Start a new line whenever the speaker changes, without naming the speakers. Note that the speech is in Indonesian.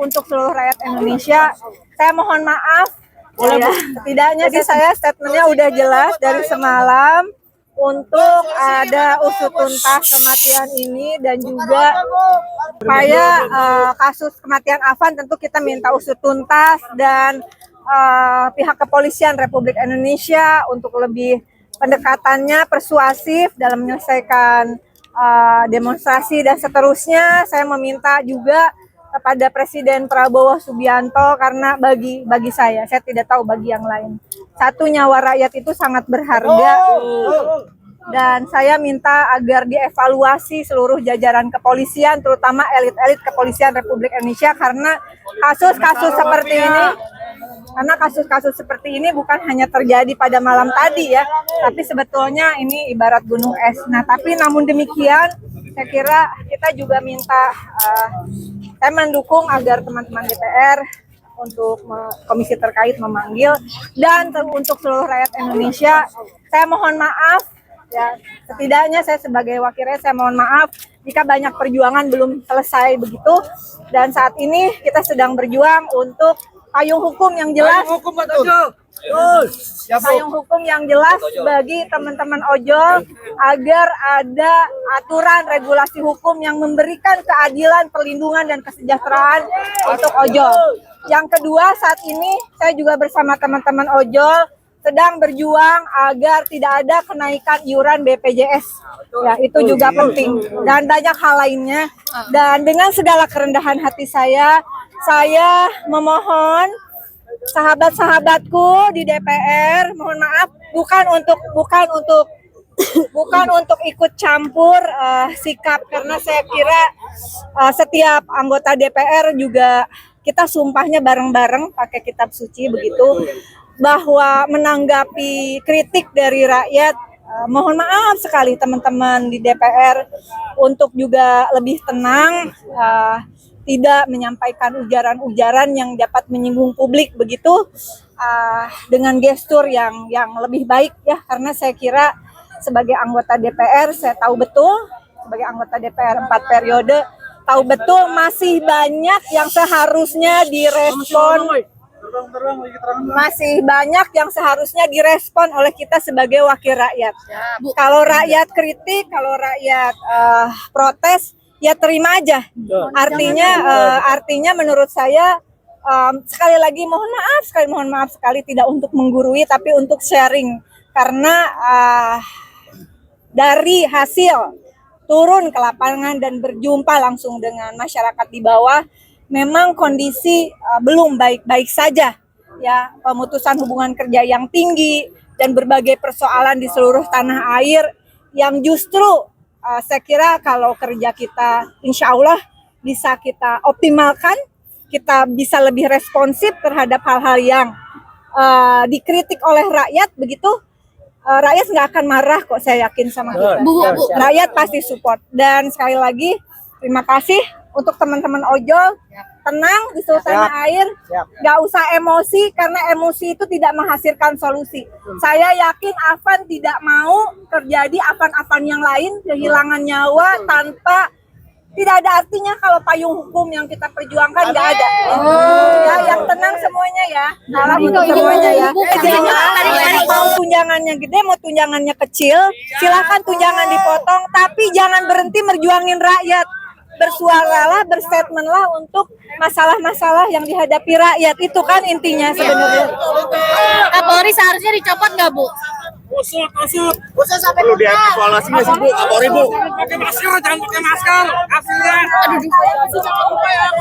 untuk seluruh rakyat Indonesia. Saya mohon maaf, setidaknya saya statementnya udah jelas dari semalam untuk ada usut tuntas kematian ini, dan juga supaya kasus kematian Afan tentu kita minta usut tuntas, dan pihak kepolisian Republik Indonesia untuk lebih pendekatannya persuasif dalam menyelesaikan demonstrasi dan seterusnya. Saya meminta juga kepada Presiden Prabowo Subianto, karena bagi saya tidak tahu bagi yang lain, satu nyawa rakyat itu sangat berharga, dan saya minta agar dievaluasi seluruh jajaran kepolisian, terutama elit-elit kepolisian Republik Indonesia, karena kasus-kasus seperti ini bukan hanya terjadi pada malam tadi ya, tapi sebetulnya ini ibarat gunung es. Nah, tapi namun demikian saya kira kita juga minta, saya mendukung agar teman-teman DPR untuk komisi terkait memanggil, dan untuk seluruh rakyat Indonesia saya mohon maaf ya, setidaknya saya sebagai wakil rakyat saya mohon maaf jika banyak perjuangan belum selesai begitu, dan saat ini kita sedang berjuang untuk payung hukum yang jelas, payung hukum yang jelas bagi teman-teman ojol, agar ada aturan regulasi hukum yang memberikan keadilan, perlindungan, dan kesejahteraan untuk ojol. Yang kedua, saat ini saya juga bersama teman-teman ojol sedang berjuang agar tidak ada kenaikan iuran BPJS. Ya, itu juga penting, dan banyak hal lainnya. Dan dengan segala kerendahan hati saya memohon sahabat-sahabatku di DPR, mohon maaf, bukan untuk ikut campur sikap, karena saya kira setiap anggota DPR juga kita sumpahnya bareng-bareng pakai kitab suci begitu, bahwa menanggapi kritik dari rakyat, mohon maaf sekali teman-teman di DPR untuk juga lebih tenang, tidak menyampaikan ujaran-ujaran yang dapat menyinggung publik begitu, dengan gestur yang lebih baik ya, karena saya kira sebagai anggota DPR saya tahu betul, sebagai anggota DPR 4 periode tahu betul masih banyak yang seharusnya direspon oleh kita sebagai wakil rakyat. Kalau rakyat kritik, kalau rakyat protes, ya terima aja. Artinya menurut saya, sekali lagi mohon maaf sekali tidak untuk menggurui, tapi untuk sharing, karena dari hasil turun ke lapangan dan berjumpa langsung dengan masyarakat di bawah, memang kondisi belum baik-baik saja ya, pemutusan hubungan kerja yang tinggi dan berbagai persoalan di seluruh tanah air yang justru saya kira kalau kerja kita insya Allah bisa kita optimalkan, kita bisa lebih responsif terhadap hal-hal yang dikritik oleh rakyat begitu, rakyat nggak akan marah kok, saya yakin sama kita. Rakyat pasti support. Dan sekali lagi terima kasih untuk teman-teman ojol, tenang di seluruh tanah air, nggak usah emosi, karena emosi itu tidak menghasilkan solusi. Saya yakin Afan tidak mau terjadi Afan-Afan yang lain, kehilangan nyawa tanpa, tidak ada artinya kalau payung hukum yang kita perjuangkan nggak ada. Ya, yang tenang semuanya ya, semuanya ya. Mau tunjangannya gede, mau tunjangannya kecil, silakan tunjangan dipotong, tapi jangan berhenti merjuangin rakyat. Bersuaralah, berstatementlah untuk masalah-masalah yang dihadapi rakyat, itu kan intinya sebenarnya.
Kapolri seharusnya dicopot nggak, Bu?
Usut sampai perlu dievaluasi nggak sih, Bu? Kapolri, Bu? Pakai masker, jangan pakai masker. Hasilnya. Aduh, jangan lupa ya,